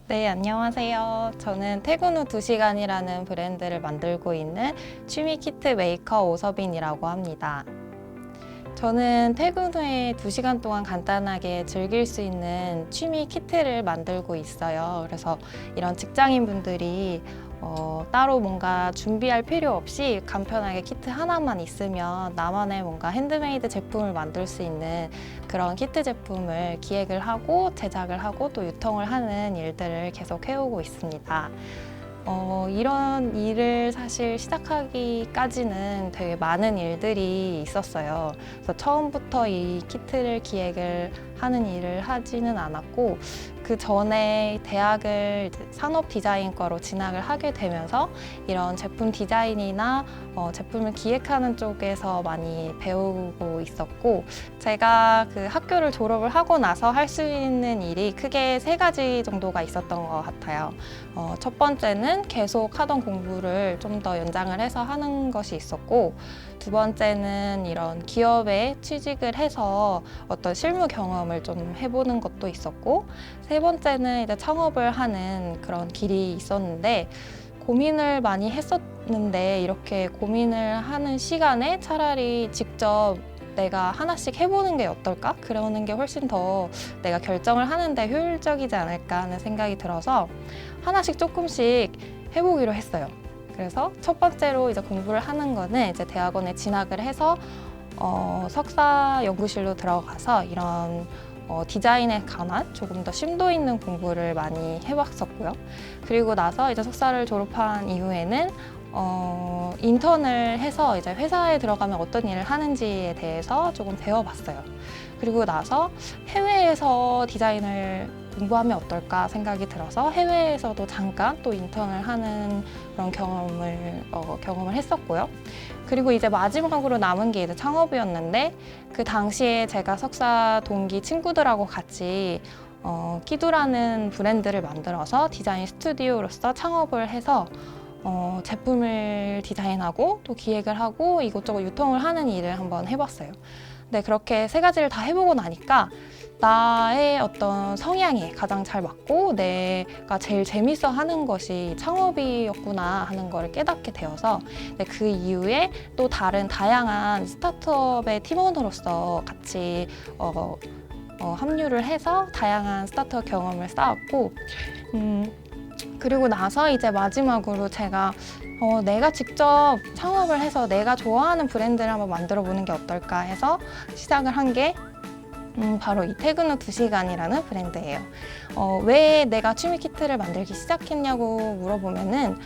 네, 안녕하세요. 저는 퇴근 후 2시간이라는 브랜드를 만들고 있는 취미 키트 메이커 오서빈이라고 합니다. 저는 퇴근 후에 2시간 동안 간단하게 즐길 수 있는 취미 키트를 만들고 있어요. 그래서 이런 직장인 분들이 따로 뭔가 준비할 필요 없이 간편하게 키트 하나만 있으면 나만의 뭔가 핸드메이드 제품을 만들 수 있는 그런 키트 제품을 기획을 하고 제작을 하고 또 유통을 하는 일들을 계속 해오고 있습니다. 이런 일을 사실 시작하기까지는 되게 많은 일들이 있었어요. 그래서 처음부터 이 키트를 기획을 하는 일을 하지는 않았고, 그 전에 대학을 이제 산업 디자인과로 진학을 하게 되면서 이런 제품 디자인이나 제품을 기획하는 쪽에서 많이 배우고 있었고, 제가 그 학교를 졸업을 하고 나서 할 수 있는 일이 크게 3가지 정도가 있었던 것 같아요. 첫 번째는 계속 하던 공부를 좀 더 연장을 해서 하는 것이 있었고, 두 번째는 이런 기업에 취직을 해서 어떤 실무 경험을 좀 해보는 것도 있었고, 세 번째는 이제 창업을 하는 그런 길이 있었는데, 고민을 많이 했었는데 이렇게 고민을 하는 시간에 차라리 직접 내가 하나씩 해보는 게 어떨까? 그러는 게 훨씬 더 내가 결정을 하는데 효율적이지 않을까 하는 생각이 들어서 하나씩 조금씩 해보기로 했어요. 그래서 첫 번째로 이제 공부를 하는 거는 이제 대학원에 진학을 해서 석사 연구실로 들어가서 이런 디자인에 관한 조금 더 심도 있는 공부를 많이 해왔었고요. 그리고 나서 이제 석사를 졸업한 이후에는 인턴을 해서 이제 회사에 들어가면 어떤 일을 하는지에 대해서 조금 배워봤어요. 그리고 나서 해외에서 디자인을 공부하면 어떨까 생각이 들어서 해외에서도 잠깐 또 인턴을 하는 그런 경험을 했었고요. 그리고 이제 마지막으로 남은 게 이제 창업이었는데, 그 당시에 제가 석사 동기 친구들하고 같이 키두라는 브랜드를 만들어서 디자인 스튜디오로서 창업을 해서 제품을 디자인하고 또 기획을 하고 이것저것 유통을 하는 일을 한번 해봤어요. 근데 그렇게 3가지를 다 해보고 나니까 나의 어떤 성향에 가장 잘 맞고 내가 제일 재밌어 하는 것이 창업이었구나 하는 걸 깨닫게 되어서, 그 이후에 또 다른 다양한 스타트업의 팀원으로서 같이 합류를 해서 다양한 스타트업 경험을 쌓았고, 그리고 나서 이제 마지막으로 제가 내가 직접 창업을 해서 내가 좋아하는 브랜드를 한번 만들어 보는 게 어떨까 해서 시작을 한 게 바로 이 퇴근 후 2시간이라는 브랜드예요. 왜 내가 취미 키트를 만들기 시작했냐고 물어보면은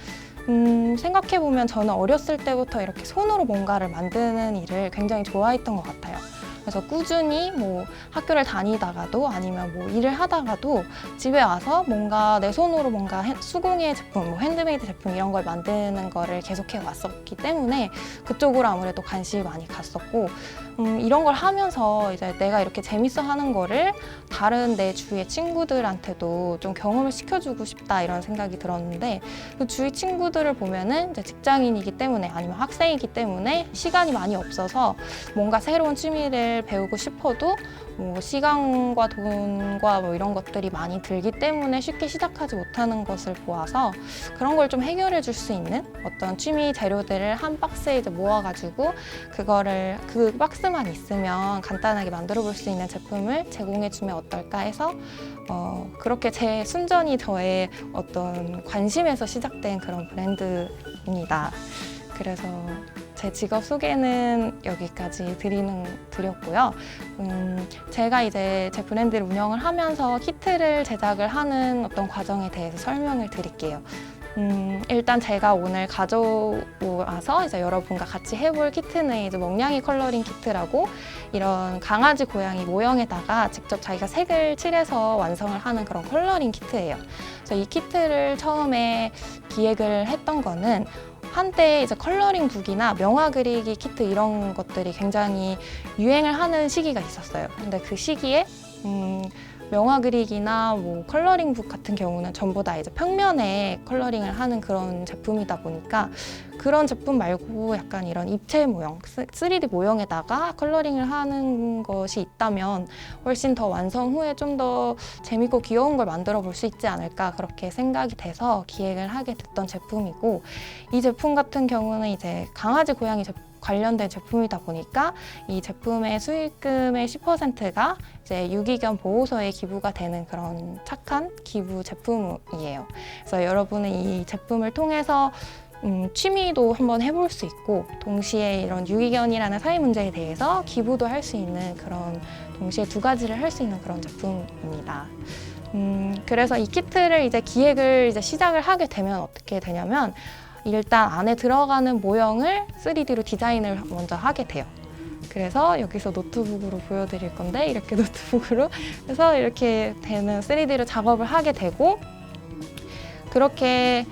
생각해보면 저는 어렸을 때부터 이렇게 손으로 뭔가를 만드는 일을 굉장히 좋아했던 것 같아요. 그래서 꾸준히 뭐 학교를 다니다가도 아니면 뭐 일을 하다가도 집에 와서 뭔가 내 손으로 뭔가 수공예 제품, 뭐 핸드메이드 제품 이런 걸 만드는 거를 계속해 왔었기 때문에 그쪽으로 아무래도 관심이 많이 갔었고, 이런 걸 하면서 이제 내가 이렇게 재밌어 하는 거를 다른 내 주위의 친구들한테도 좀 경험을 시켜주고 싶다 이런 생각이 들었는데, 그 주위 친구들을 보면은 이제 직장인이기 때문에 아니면 학생이기 때문에 시간이 많이 없어서 뭔가 새로운 취미를 배우고 싶어도 뭐 시간과 돈과 뭐 이런 것들이 많이 들기 때문에 쉽게 시작하지 못하는 것을 보아서 그런 걸 좀 해결해 줄 수 있는 어떤 취미 재료들을 한 박스에 이제 모아가지고 그거를 그 박스만 있으면 간단하게 만들어 볼 수 있는 제품을 제공해 주면 어떨까 해서 그렇게 순전히 저의 어떤 관심에서 시작된 그런 브랜드입니다. 그래서 제 직업 소개는 여기까지 드렸고요. 제가 이제 제 브랜드를 운영을 하면서 키트를 제작을 하는 어떤 과정에 대해서 설명을 드릴게요. 일단 제가 오늘 가져와서 이제 여러분과 같이 해볼 키트는 이제 먹냥이 컬러링 키트라고 이런 강아지, 고양이 모형에다가 직접 자기가 색을 칠해서 완성을 하는 그런 컬러링 키트예요. 그래서 이 키트를 처음에 기획을 했던 거는 한때 이제 컬러링 북이나 명화 그리기 키트 이런 것들이 굉장히 유행을 하는 시기가 있었어요. 근데 그 시기에 명화 그리기나 뭐 컬러링북 같은 경우는 전부 다 이제 평면에 컬러링을 하는 그런 제품이다 보니까 그런 제품 말고 약간 이런 입체 모형, 3D 모형에다가 컬러링을 하는 것이 있다면 훨씬 더 완성 후에 좀 더 재밌고 귀여운 걸 만들어 볼 수 있지 않을까 그렇게 생각이 돼서 기획을 하게 됐던 제품이고, 이 제품 같은 경우는 이제 강아지 고양이 관련된 제품이다 보니까 이 제품의 수익금의 10%가 이제 유기견 보호소에 기부가 되는 그런 착한 기부 제품이에요. 그래서 여러분은 이 제품을 통해서 취미도 한번 해볼 수 있고, 동시에 이런 유기견이라는 사회 문제에 대해서 기부도 할 수 있는 그런, 동시에 두 가지를 할 수 있는 그런 제품입니다. 그래서 이 키트를 이제 기획을 이제 시작을 하게 되면 어떻게 되냐면, 일단 안에 들어가는 모형을 3D로 디자인을 먼저 하게 돼요. 그래서 여기서 노트북으로 보여드릴 건데, 이렇게 노트북으로 해서 이렇게 되는 3D로 작업을 하게 되고, 그렇게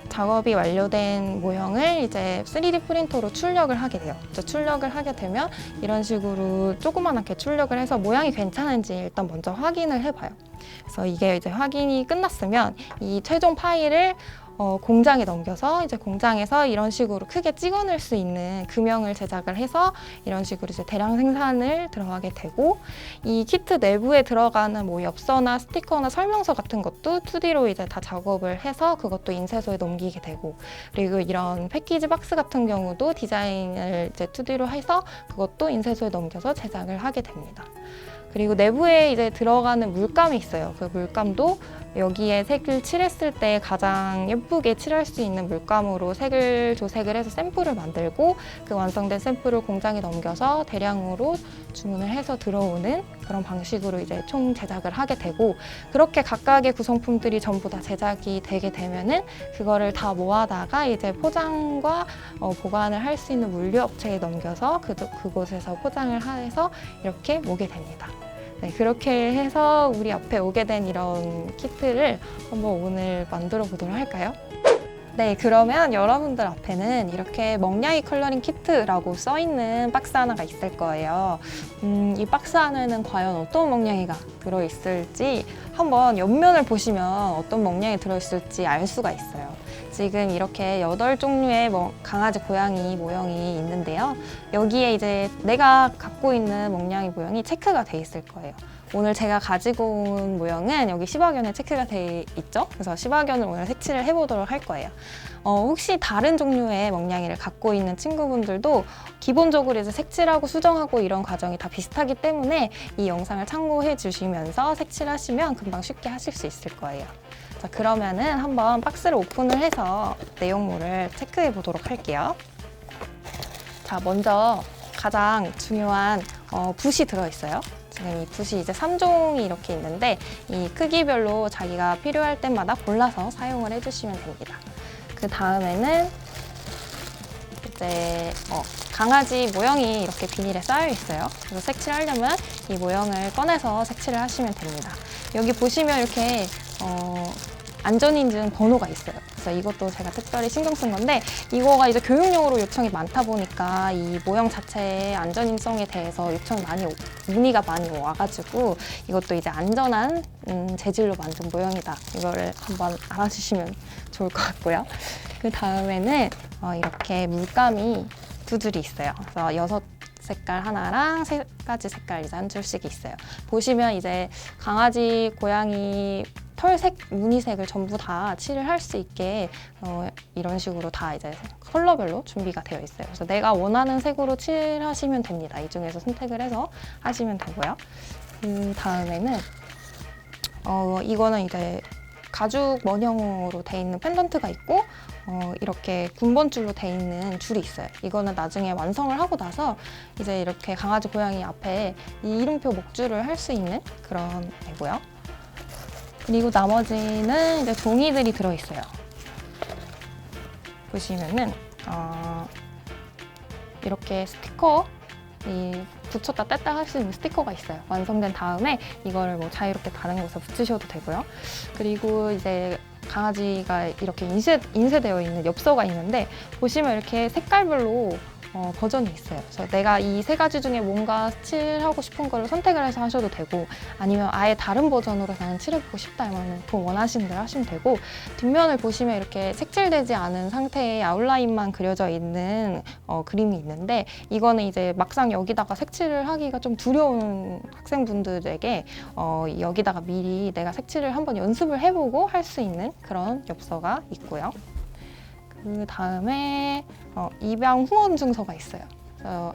작업이 완료된 모형을 이제 3D 프린터로 출력을 하게 돼요. 출력을 하게 되면 이런 식으로 조그맣게 출력을 해서 모양이 괜찮은지 일단 먼저 확인을 해봐요. 그래서 이게 이제 확인이 끝났으면 이 최종 파일을 공장에 넘겨서 이제 공장에서 이런 식으로 크게 찍어낼 수 있는 금형을 제작을 해서 이런 식으로 이제 대량 생산을 들어가게 되고, 이 키트 내부에 들어가는 뭐 엽서나 스티커나 설명서 같은 것도 2D로 이제 다 작업을 해서 그것도 인쇄소에 넘기게 되고, 그리고 이런 패키지 박스 같은 경우도 디자인을 이제 2D로 해서 그것도 인쇄소에 넘겨서 제작을 하게 됩니다. 그리고 내부에 이제 들어가는 물감이 있어요. 그 물감도 여기에 색을 칠했을 때 가장 예쁘게 칠할 수 있는 물감으로 색을 조색을 해서 샘플을 만들고, 그 완성된 샘플을 공장에 넘겨서 대량으로 주문을 해서 들어오는 그런 방식으로 이제 총 제작을 하게 되고, 그렇게 각각의 구성품들이 전부 다 제작이 되게 되면은 그거를 다 모아다가 이제 포장과 보관을 할 수 있는 물류 업체에 넘겨서 그곳에서 포장을 해서 이렇게 오게 됩니다. 네, 그렇게 해서 우리 앞에 오게 된 이런 키트를 한번 오늘 만들어 보도록 할까요? 네, 그러면 여러분들 앞에는 이렇게 먹냥이 컬러링 키트라고 써있는 박스 하나가 있을 거예요. 이 박스 안에는 과연 어떤 먹냥이가 들어있을지 한번 옆면을 보시면 어떤 먹냥이 들어있을지 알 수가 있어요. 지금 이렇게 8종류의 강아지, 고양이 모형이 있는데요. 여기에 이제 내가 갖고 있는 먹냥이 모형이 체크가 돼 있을 거예요. 오늘 제가 가지고 온 모형은 여기 시바견에 체크가 돼 있죠? 그래서 시바견을 오늘 색칠을 해보도록 할 거예요. 혹시 다른 종류의 먹냥이를 갖고 있는 친구분들도 기본적으로 이제 색칠하고 수정하고 이런 과정이 다 비슷하기 때문에 이 영상을 참고해 주시면서 색칠하시면 금방 쉽게 하실 수 있을 거예요. 자, 그러면은 한번 박스를 오픈을 해서 내용물을 체크해 보도록 할게요. 자, 먼저 가장 중요한 붓이 들어있어요. 지금 이 붓이 이제 3종이 이렇게 있는데, 이 크기별로 자기가 필요할 때마다 골라서 사용을 해주시면 됩니다. 그 다음에는 이제 강아지 모형이 이렇게 비닐에 쌓여 있어요. 그래서 색칠하려면 이 모형을 꺼내서 색칠을 하시면 됩니다. 여기 보시면 이렇게 안전인증 번호가 있어요. 그래서 이것도 제가 특별히 신경 쓴 건데, 이거가 이제 교육용으로 요청이 많다 보니까 이 모형 자체의 안전성에 대해서 요청이 문의가 많이 와가지고 이것도 이제 안전한 재질로 만든 모형이다. 이거를 한번 알아주시면 좋을 것 같고요. 그 다음에는 이렇게 물감이 두 줄이 있어요. 그래서 6색깔 하나랑 3가지 색깔 이제 한 줄씩 있어요. 보시면 이제 강아지, 고양이 털색, 무늬색을 전부 다 칠을 할 수 있게 이런 식으로 다 이제 컬러별로 준비가 되어 있어요. 그래서 내가 원하는 색으로 칠하시면 됩니다. 이 중에서 선택을 해서 하시면 되고요. 그 다음에는 이거는 이제 가죽 원형으로 돼 있는 펜던트가 있고, 이렇게 군번줄로 돼 있는 줄이 있어요. 이거는 나중에 완성을 하고 나서 이제 이렇게 강아지, 고양이 앞에 이 이름표 목줄을 할 수 있는 그런 애고요. 그리고 나머지는 이제 종이들이 들어있어요. 보시면은 이렇게 스티커, 붙였다 뗐다 할 수 있는 스티커가 있어요. 완성된 다음에 이거를 뭐 자유롭게 다른 곳에 붙이셔도 되고요. 그리고 이제 강아지가 이렇게 인쇄되어 있는 엽서가 있는데, 보시면 이렇게 색깔별로 버전이 있어요. 그래서 내가 이 세 가지 중에 뭔가 칠하고 싶은 거를 선택을 해서 하셔도 되고, 아니면 아예 다른 버전으로 나는 칠해보고 싶다 하면 그 원하시는 대로 하시면 되고, 뒷면을 보시면 이렇게 색칠되지 않은 상태의 아웃라인만 그려져 있는 그림이 있는데, 이거는 이제 막상 여기다가 색칠을 하기가 좀 두려운 학생분들에게 여기다가 미리 내가 색칠을 한번 연습을 해보고 할 수 있는 그런 엽서가 있고요. 그 다음에 입양 후원 증서가 있어요.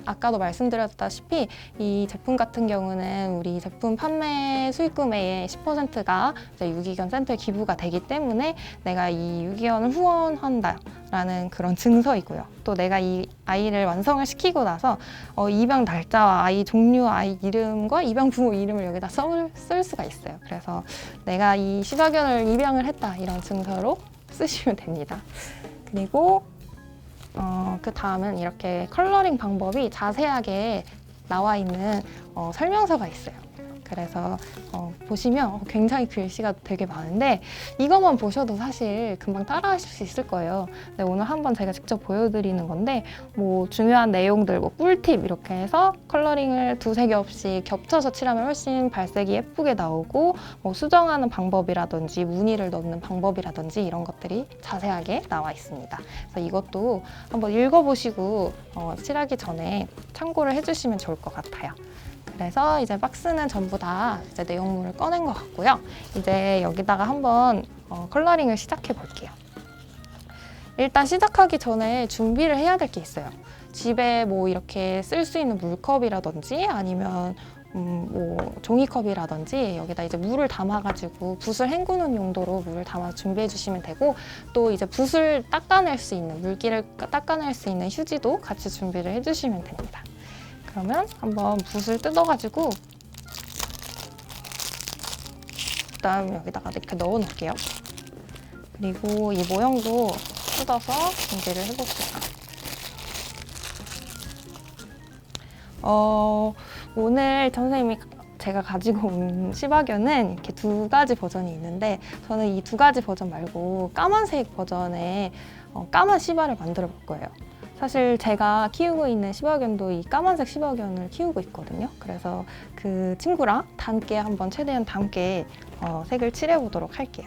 아까도 말씀드렸다시피 이 제품 같은 경우는 우리 제품 판매 수익금의 10%가 유기견 센터에 기부가 되기 때문에 내가 이 유기견을 후원한다라는 그런 증서이고요. 또 내가 이 아이를 완성을 시키고 나서 입양 날짜와 아이 종류, 아이 이름과 입양 부모 이름을 여기다 쓸 수가 있어요. 그래서 내가 이 시바견을 입양을 했다 이런 증서로 쓰시면 됩니다. 그리고 그 다음은 이렇게 컬러링 방법이 자세하게 나와 있는 설명서가 있어요. 그래서 보시면 굉장히 글씨가 되게 많은데 이것만 보셔도 사실 금방 따라 하실 수 있을 거예요. 근데 오늘 한번 제가 직접 보여드리는 건데 뭐 중요한 내용들, 뭐 꿀팁 이렇게 해서 컬러링을 두세 겹씩 겹쳐서 칠하면 훨씬 발색이 예쁘게 나오고, 뭐 수정하는 방법이라든지 무늬를 넣는 방법이라든지 이런 것들이 자세하게 나와 있습니다. 그래서 이것도 한번 읽어보시고 칠하기 전에 참고를 해주시면 좋을 것 같아요. 그래서 이제 박스는 전부 다 이제 내용물을 꺼낸 것 같고요. 이제 여기다가 한번 컬러링을 시작해 볼게요. 일단 시작하기 전에 준비를 해야 될 게 있어요. 집에 뭐 이렇게 쓸 수 있는 물컵이라든지 아니면 뭐 종이컵이라든지 여기다 이제 물을 담아가지고 붓을 헹구는 용도로 물을 담아서 준비해 주시면 되고, 또 이제 붓을 닦아낼 수 있는, 물기를 닦아낼 수 있는 휴지도 같이 준비를 해주시면 됩니다. 그러면 한번 붓을 뜯어가지고 그다음 여기다가 이렇게 넣어 놓을게요. 그리고 이 모형도 뜯어서 준비를 해볼게요. 오늘 선생님이 제가 가지고 온 시바견은 이렇게 두 가지 버전이 있는데, 저는 이 두 가지 버전 말고 까만색 버전의 까만 시바를 만들어 볼 거예요. 사실 제가 키우고 있는 시바견도 이 까만색 시바견을 키우고 있거든요. 그래서 그 친구랑 최대한 닮게 색을 칠해보도록 할게요.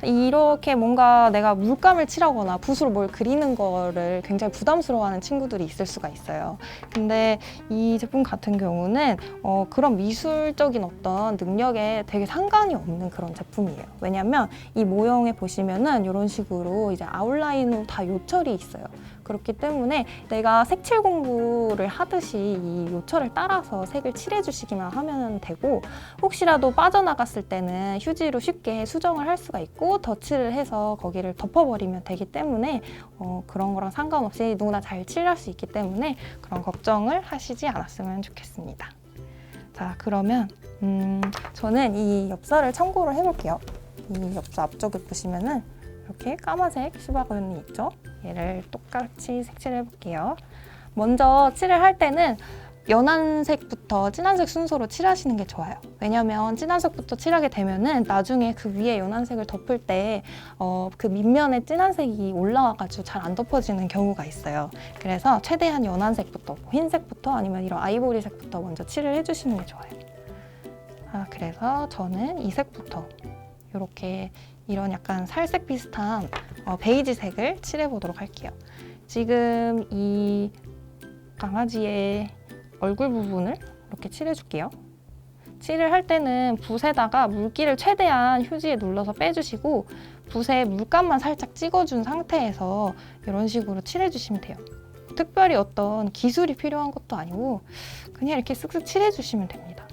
이렇게 뭔가 내가 물감을 칠하거나 붓으로 뭘 그리는 거를 굉장히 부담스러워하는 친구들이 있을 수가 있어요. 근데 이 제품 같은 경우는 그런 미술적인 어떤 능력에 되게 상관이 없는 그런 제품이에요. 왜냐면 이 모형에 보시면은 이런 식으로 이제 아웃라인으로 다 요철이 있어요. 그렇기 때문에 내가 색칠 공부를 하듯이 이 요철을 따라서 색을 칠해주시기만 하면 되고, 혹시라도 빠져나갔을 때는 휴지로 쉽게 수정을 할 수가 있고 덧칠을 해서 거기를 덮어버리면 되기 때문에 그런 거랑 상관없이 누구나 잘 칠할 수 있기 때문에 그런 걱정을 하시지 않았으면 좋겠습니다. 자, 그러면 저는 이 엽서를 참고를 해볼게요. 이 엽서 앞쪽에 보시면은 이렇게 까만색 시바견이 있죠? 얘를 똑같이 색칠을 해볼게요. 먼저 칠을 할 때는 연한 색부터 진한 색 순서로 칠하시는 게 좋아요. 왜냐면 진한 색부터 칠하게 되면은 나중에 그 위에 연한 색을 덮을 때 그 밑면에 진한 색이 올라와가지고 잘 안 덮어지는 경우가 있어요. 그래서 최대한 연한 색부터, 흰색부터 아니면 이런 아이보리 색부터 먼저 칠을 해주시는 게 좋아요. 그래서 저는 이 색부터 이렇게 이런 약간 살색 비슷한 베이지 색을 칠해보도록 할게요. 지금 이 강아지의 얼굴 부분을 이렇게 칠해줄게요. 칠을 할 때는 붓에다가 물기를 최대한 휴지에 눌러서 빼주시고 붓에 물감만 살짝 찍어준 상태에서 이런 식으로 칠해주시면 돼요. 특별히 어떤 기술이 필요한 것도 아니고 그냥 이렇게 쓱쓱 칠해주시면 됩니다.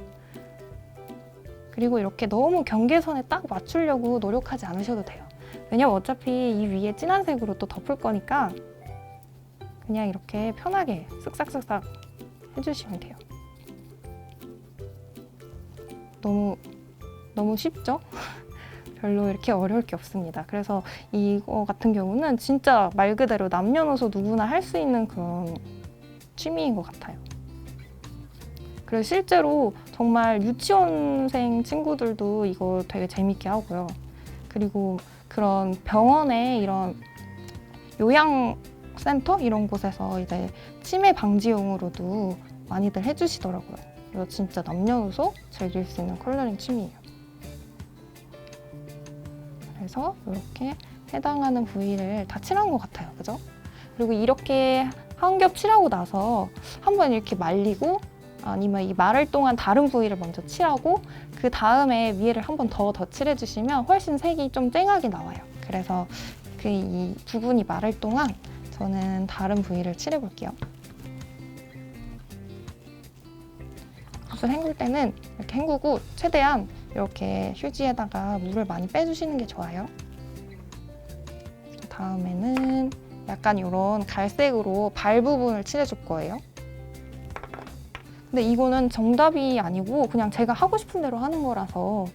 그리고 이렇게 너무 경계선에 딱 맞추려고 노력하지 않으셔도 돼요. 왜냐면 어차피 이 위에 진한 색으로 또 덮을 거니까 그냥 이렇게 편하게 쓱싹쓱싹 해주시면 돼요. 너무 쉽죠? 별로 이렇게 어려울 게 없습니다. 그래서 이거 같은 경우는 진짜 말 그대로 남녀노소 누구나 할 수 있는 그런 취미인 것 같아요. 그래서 실제로 정말 유치원생 친구들도 이거 되게 재밌게 하고요. 그리고 그런 병원에 이런 요양 센터 이런 곳에서 이제 치매 방지용으로도 많이들 해주시더라고요. 이거 진짜 남녀노소 즐길 수 있는 컬러링 춤이에요. 그래서 이렇게 해당하는 부위를 다 칠한 것 같아요. 그죠? 그리고 이렇게 한 겹 칠하고 나서 한번 이렇게 말리고 아니면 이 마를 동안 다른 부위를 먼저 칠하고 그 다음에 위에를 한 번 더 칠해주시면 훨씬 색이 좀 쨍하게 나와요. 그래서 이 부분이 마를 동안 저는 다른 부위를 칠해볼게요. 붓을 헹굴 때는 이렇게 헹구고 최대한 이렇게 휴지에다가 물을 많이 빼주시는 게 좋아요. 다음에는 약간 이런 갈색으로 발 부분을 칠해줄 거예요. 근데 이거는 정답이 아니고 그냥 제가 하고 싶은 대로 하는 거라서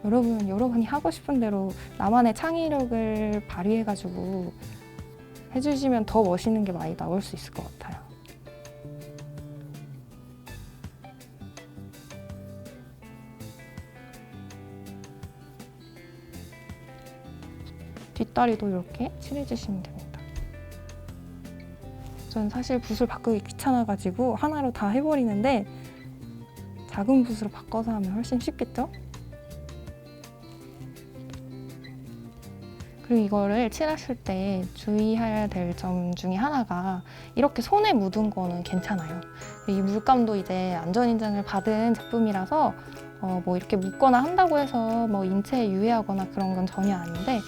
여러분이 하고 싶은 대로 나만의 창의력을 발휘해가지고 해주시면 더 멋있는 게 많이 나올 수 있을 것 같아요. 뒷다리도 이렇게 칠해주시면 됩니다. 저는 사실 붓을 바꾸기 귀찮아가지고 하나로 다 해버리는데 작은 붓으로 바꿔서 하면 훨씬 쉽겠죠? 그리고 이거를 칠하실 때 주의해야 될 점 중에 하나가 이렇게 손에 묻은 거는 괜찮아요. 이 물감도 이제 안전인증을 받은 제품이라서 뭐 이렇게 묻거나 한다고 해서 뭐 인체에 유해하거나 그런 건 전혀 아닌데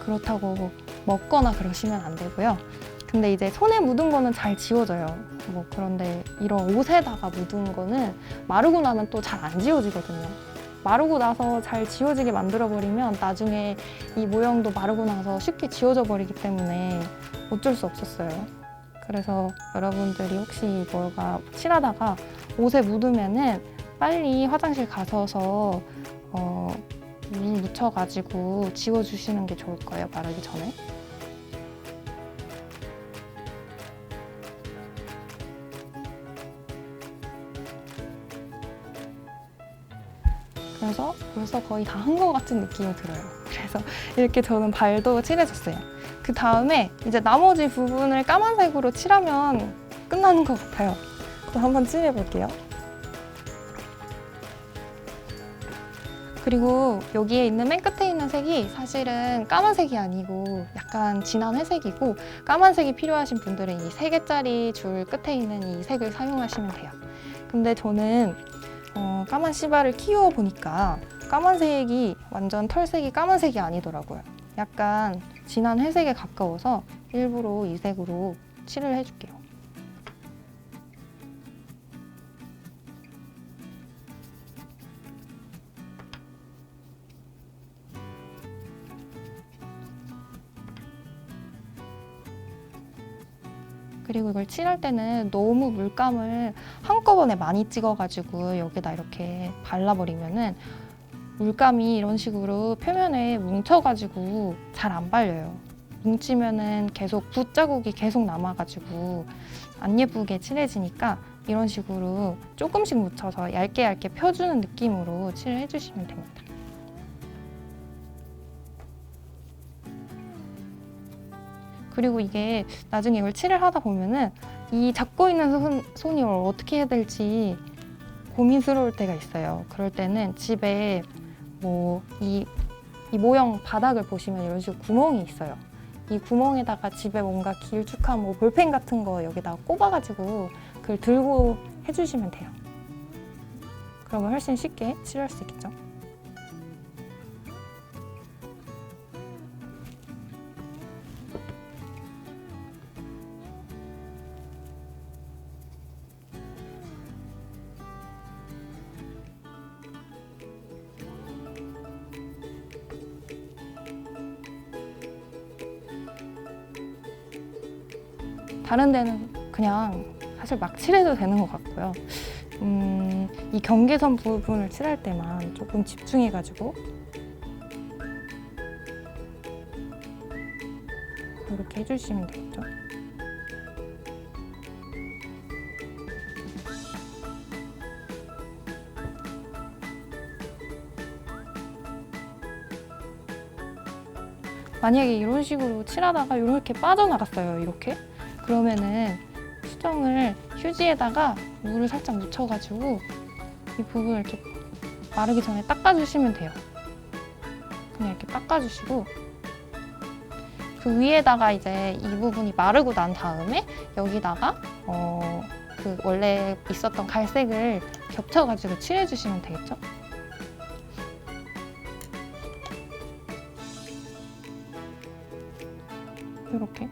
그렇다고 먹거나 그러시면 안 되고요. 근데 이제 손에 묻은 거는 잘 지워져요. 뭐 그런데 이런 옷에다가 묻은 거는 마르고 나면 또 잘 안 지워지거든요. 마르고 나서 잘 지워지게 만들어버리면 나중에 이 모형도 마르고 나서 쉽게 지워져 버리기 때문에 어쩔 수 없었어요. 그래서 여러분들이 혹시 뭔가 칠하다가 옷에 묻으면은 빨리 화장실 가셔서 물 묻혀가지고 지워주시는 게 좋을 거예요, 마르기 전에. 그래서 벌써 거의 다 한 것 같은 느낌이 들어요. 그래서 이렇게 저는 발도 칠해줬어요. 그 다음에 이제 나머지 부분을 까만색으로 칠하면 끝나는 것 같아요. 또 한번 칠해볼게요. 그리고 여기에 있는 맨 끝에 있는 색이 사실은 까만색이 아니고 약간 진한 회색이고 까만색이 필요하신 분들은 이 3개짜리 줄 끝에 있는 이 색을 사용하시면 돼요. 근데 저는 까만 시바를 키워 보니까 까만색이 완전 털색이 까만색이 아니더라고요. 약간 진한 회색에 가까워서 일부러 이 색으로 칠을 해줄게요. 그리고 이걸 칠할 때는 너무 물감을 한꺼번에 많이 찍어가지고 여기다 이렇게 발라버리면은 물감이 이런 식으로 표면에 뭉쳐가지고 잘 안 발려요. 뭉치면은 계속 붓 자국이 계속 남아가지고 안 예쁘게 칠해지니까 이런 식으로 조금씩 묻혀서 얇게 얇게 펴주는 느낌으로 칠을 해주시면 됩니다. 그리고 이게 나중에 이걸 칠을 하다 보면은 이 잡고 있는 손이 어떻게 해야 될지 고민스러울 때가 있어요. 그럴 때는 집에 뭐 이 모형 바닥을 보시면 이런 식으로 구멍이 있어요. 이 구멍에다가 집에 뭔가 길쭉한 뭐 볼펜 같은 거 여기다가 꼽아가지고 그걸 들고 해주시면 돼요. 그러면 훨씬 쉽게 칠할 수 있겠죠. 다른 데는 그냥 사실 막 칠해도 되는 것 같고요. 이 경계선 부분을 칠할 때만 조금 집중해가지고 이렇게 해주시면 되겠죠. 만약에 이런 식으로 칠하다가 이렇게 빠져나갔어요. 이렇게. 그러면은 수정을 휴지에다가 물을 살짝 묻혀가지고 이 부분을 이렇게 마르기 전에 닦아주시면 돼요. 그냥 이렇게 닦아주시고 그 위에다가 이제 이 부분이 마르고 난 다음에 여기다가 그 원래 있었던 갈색을 겹쳐가지고 칠해주시면 되겠죠? 이렇게.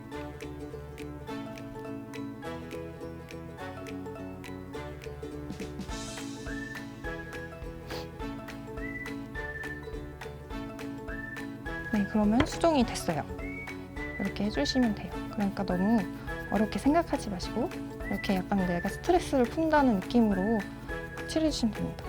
네, 그러면 수정이 됐어요. 이렇게 해주시면 돼요. 그러니까 너무 어렵게 생각하지 마시고 이렇게 약간 내가 스트레스를 푼다는 느낌으로 칠해주시면 됩니다.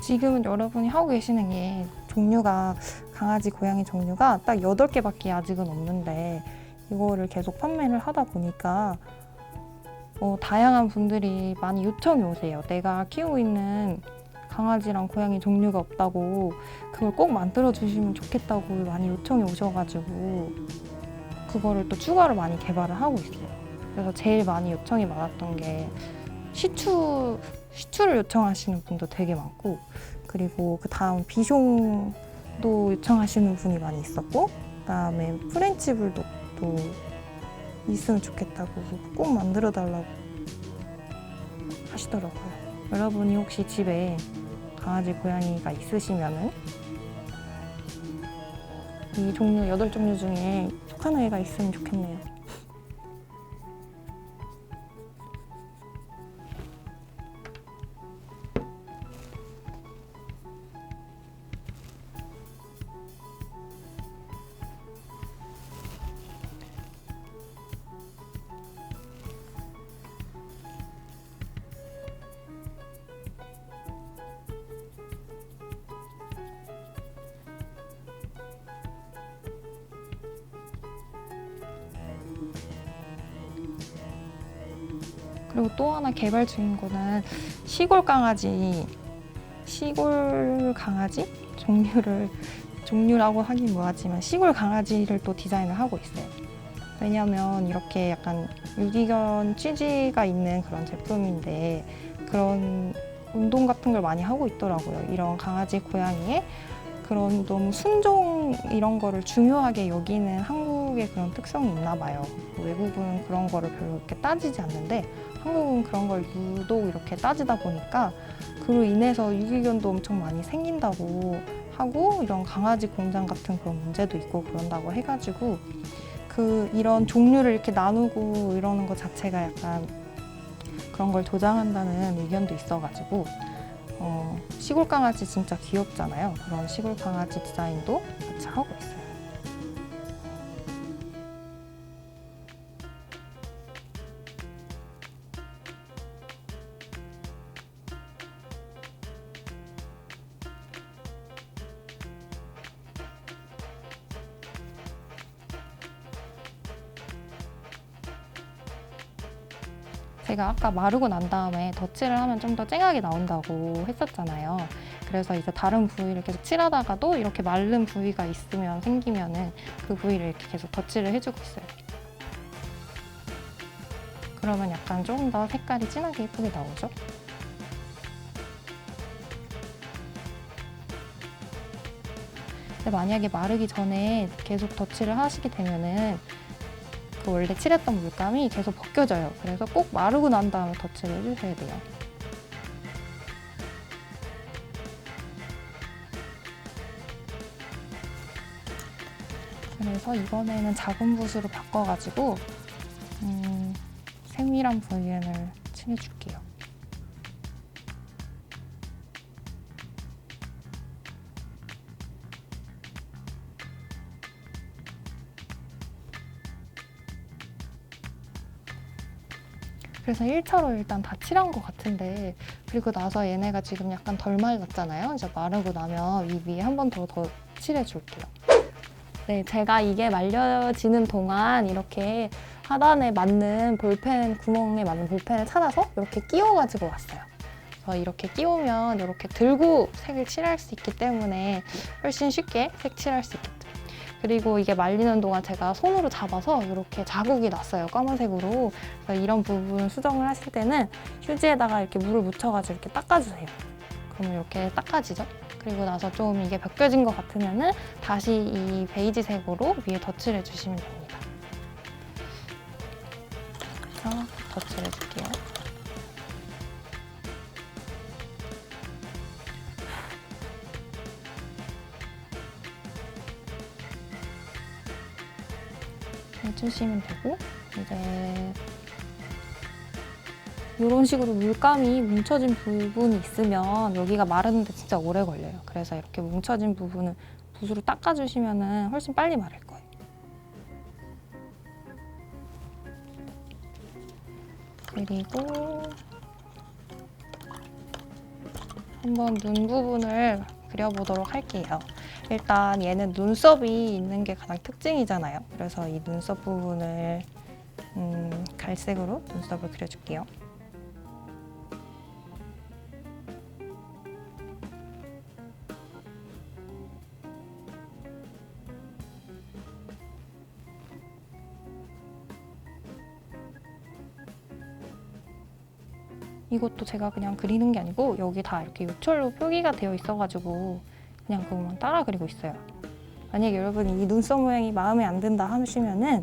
지금은 여러분이 하고 계시는 게 종류가 강아지, 고양이 종류가 딱 8개밖에 아직은 없는데 이거를 계속 판매를 하다 보니까 다양한 분들이 많이 요청이 오세요. 내가 키우고 있는 강아지랑 고양이 종류가 없다고 그걸 꼭 만들어 주시면 좋겠다고 많이 요청이 오셔가지고 그거를 또 추가로 많이 개발을 하고 있어요. 그래서 제일 많이 요청이 많았던 게 시추를 요청하시는 분도 되게 많고, 그리고 그 다음 비숑도 요청하시는 분이 많이 있었고, 그다음에 프렌치 불독도 있으면 좋겠다고 꼭 만들어 달라고 하시더라고요. 여러분이 혹시 집에 강아지, 고양이가 있으시면은 이 종류 8종류 중에 속한 애가 있으면 좋겠네요. 그리고 또 하나 개발 중인 거는 시골 강아지 종류라고 하긴 뭐하지만 시골 강아지를 또 디자인을 하고 있어요. 왜냐면 이렇게 약간 유기견 취지가 있는 그런 제품인데 그런 운동 같은 걸 많이 하고 있더라고요. 이런 강아지, 고양이의 그런 너무 순종 이런 거를 중요하게 여기는 한국의 그런 특성이 있나 봐요. 외국은 그런 거를 별로 이렇게 따지지 않는데 한국은 그런 걸 유독 이렇게 따지다 보니까 그로 인해서 유기견도 엄청 많이 생긴다고 하고 이런 강아지 공장 같은 그런 문제도 있고 그런다고 해가지고 이런 종류를 이렇게 나누고 이러는 것 자체가 약간 그런 걸 조장한다는 의견도 있어가지고 시골 강아지 진짜 귀엽잖아요. 그런 시골 강아지 디자인도 같이 하고 있어요. 제가 아까 마르고 난 다음에 덧칠을 하면 좀 더 쨍하게 나온다고 했었잖아요. 그래서 이제 다른 부위를 계속 칠하다가도 이렇게 마른 부위가 생기면은 그 부위를 이렇게 계속 덧칠을 해주고 있어요. 그러면 약간 조금 더 색깔이 진하게 예쁘게 나오죠. 근데 만약에 마르기 전에 계속 덧칠을 하시게 되면은 그 원래 칠했던 물감이 계속 벗겨져요. 그래서 꼭 마르고 난 다음에 덧칠을 해주셔야 돼요. 그래서 이번에는 작은 붓으로 바꿔가지고 세밀한 부위를 칠해줄게요. 그래서 1차로 일단 다 칠한 것 같은데, 그리고 나서 얘네가 지금 약간 덜 말랐잖아요. 이제 마르고 나면 이 위에 한 번 더 칠해줄게요. 네, 제가 이게 말려지는 동안 이렇게 하단에 맞는 볼펜, 구멍에 맞는 볼펜을 찾아서 이렇게 끼워가지고 왔어요. 그래서 이렇게 끼우면 이렇게 들고 색을 칠할 수 있기 때문에 훨씬 쉽게 색 칠할 수 있겠죠. 그리고 이게 말리는 동안 제가 손으로 잡아서 이렇게 자국이 났어요, 검은색으로. 그래서 이런 부분 수정을 하실 때는 휴지에다가 이렇게 물을 묻혀가지고 이렇게 닦아주세요. 그러면 이렇게 닦아지죠? 그리고 나서 좀 이게 벗겨진 것 같으면은 다시 이 베이지색으로 위에 덧칠해 주시면 됩니다. 그래서 덧칠해 줄게요. 해주시면 되고, 이제 이런 식으로 물감이 뭉쳐진 부분이 있으면 여기가 마르는데 진짜 오래 걸려요. 그래서 이렇게 뭉쳐진 부분은 붓으로 닦아주시면 훨씬 빨리 마를 거예요. 그리고 한번 눈 부분을 그려보도록 할게요. 일단 얘는 눈썹이 있는 게 가장 특징이잖아요. 그래서 이 눈썹 부분을 갈색으로 눈썹을 그려줄게요. 이것도 제가 그냥 그리는 게 아니고 여기 다 이렇게 요철로 표기가 되어 있어가지고 그냥 그것만 따라 그리고 있어요. 만약에 여러분이 이 눈썹 모양이 마음에 안 든다 하시면은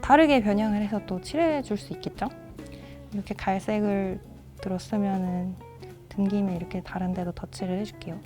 다르게 변형을 해서 또 칠해줄 수 있겠죠? 이렇게 갈색을 들었으면은 든 김에 이렇게 다른 데도 덧칠을 해줄게요.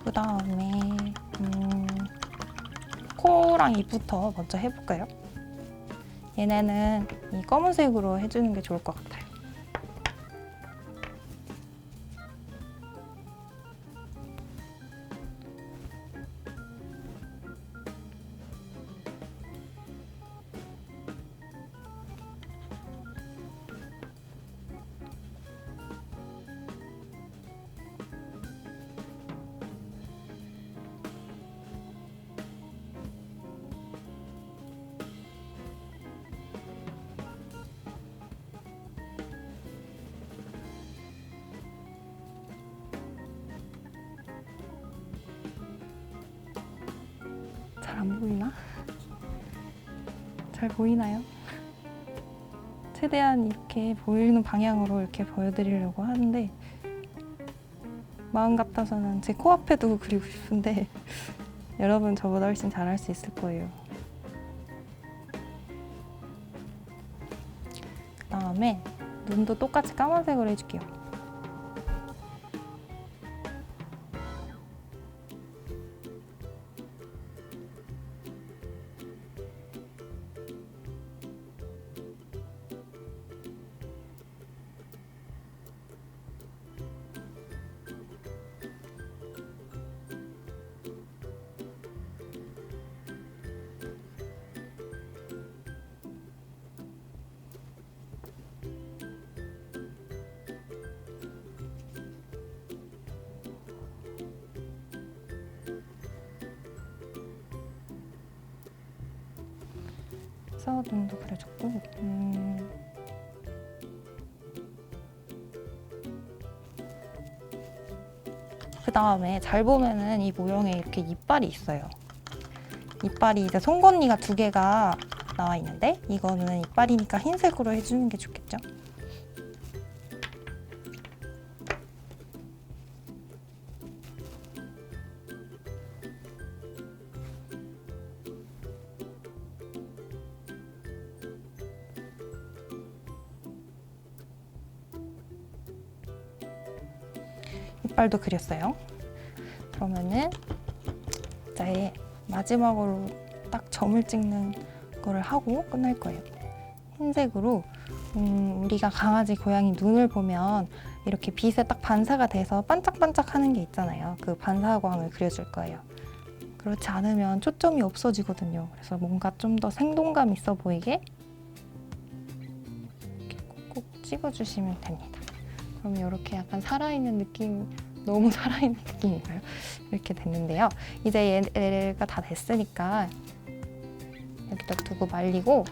그 다음에 코랑 입부터 먼저 해볼까요? 얘네는 이 검은색으로 해주는 게 좋을 것 같아요. 잘 안 보이나? 잘 보이나요? 최대한 이렇게 보이는 방향으로 이렇게 보여드리려고 하는데 마음 같아서는 제 코앞에 두고 그리고 싶은데 여러분 저보다 훨씬 잘할 수 있을 거예요. 그 다음에 눈도 똑같이 까만색으로 해줄게요. 그래서 눈도 그려줬고, 그 다음에 잘 보면은 이 모형에 이렇게 이빨이 있어요. 이빨이 이제 송곳니가 2개가 나와 있는데 이거는 이빨이니까 흰색으로 해주는 게 좋겠죠? 이빨도 그렸어요. 그러면은 이제 마지막으로 딱 점을 찍는 거를 하고 끝날 거예요. 흰색으로 우리가 강아지, 고양이 눈을 보면 이렇게 빛에 딱 반사가 돼서 반짝반짝 하는 게 있잖아요. 그 반사광을 그려줄 거예요. 그렇지 않으면 초점이 없어지거든요. 그래서 뭔가 좀 더 생동감 있어 보이게 이렇게 콕콕 찍어주시면 됩니다. 그럼 이렇게 약간 살아있는 느낌, 너무 살아있는 느낌인가요? 이렇게 됐는데요. 이제 얘가 다 됐으니까 여기다 두고 말리고,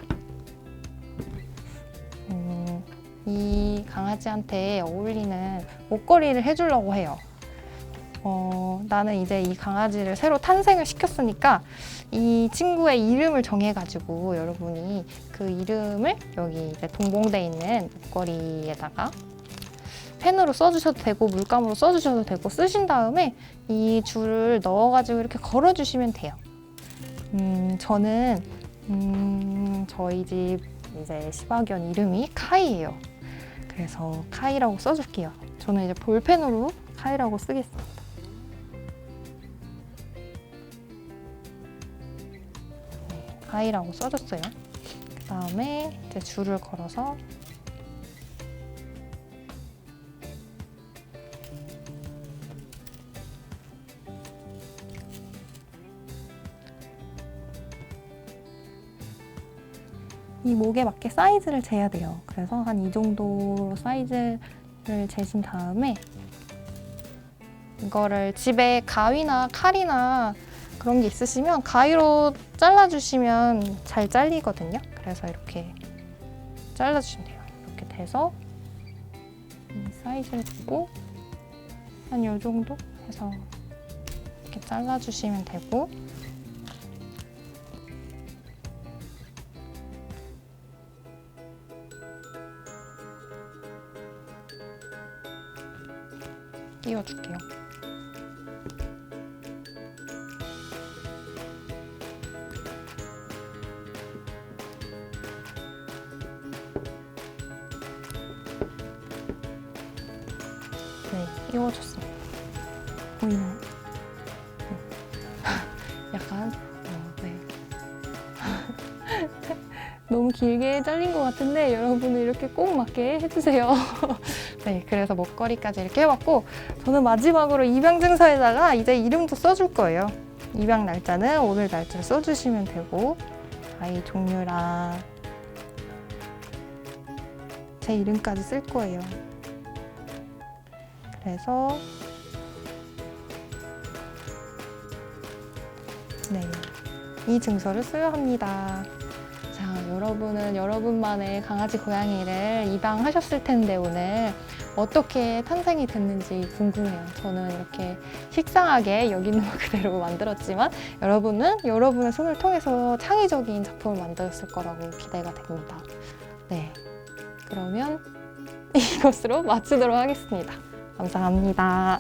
이 강아지한테 어울리는 목걸이를 해주려고 해요. 나는 이제 이 강아지를 새로 탄생을 시켰으니까 이 친구의 이름을 정해가지고 여러분이 그 이름을 여기 이제 동봉돼 있는 목걸이에다가 펜으로 써주셔도 되고 물감으로 써주셔도 되고 쓰신 다음에 이 줄을 넣어가지고 이렇게 걸어주시면 돼요. 저는 저희 집 이제 시바견 이름이 카이예요. 그래서 카이라고 써줄게요. 저는 이제 볼펜으로 카이라고 쓰겠습니다. 카이라고 써줬어요. 그 다음에 이제 줄을 걸어서 이 목에 맞게 사이즈를 재야 돼요. 그래서 한 이 정도 사이즈를 재신 다음에 이거를 집에 가위나 칼이나 그런 게 있으시면 가위로 잘라주시면 잘 잘리거든요. 그래서 이렇게 잘라주시면 돼요. 이렇게 돼서 이 사이즈를 보고 한 이 정도 해서 이렇게 잘라주시면 되고, 띄워줄게요. 네, 띄워줬어요. 보이나요? 약간 네. 너무 길게 잘린 것 같은데 여러분은 이렇게 꼭 맞게 해주세요. 네, 그래서 목걸이까지 이렇게 해봤고, 저는 마지막으로 입양 증서에다가 이제 이름도 써줄 거예요. 입양 날짜는 오늘 날짜를 써주시면 되고, 아이 종류랑 제 이름까지 쓸 거예요. 그래서 네, 이 증서를 수여합니다. 자, 여러분은 여러분만의 강아지, 고양이를 입양하셨을 텐데 오늘 어떻게 탄생이 됐는지 궁금해요. 저는 이렇게 식상하게 여기 있는 거 그대로 만들었지만 여러분은 여러분의 손을 통해서 창의적인 작품을 만들었을 거라고 기대가 됩니다. 네, 그러면 이것으로 마치도록 하겠습니다. 감사합니다.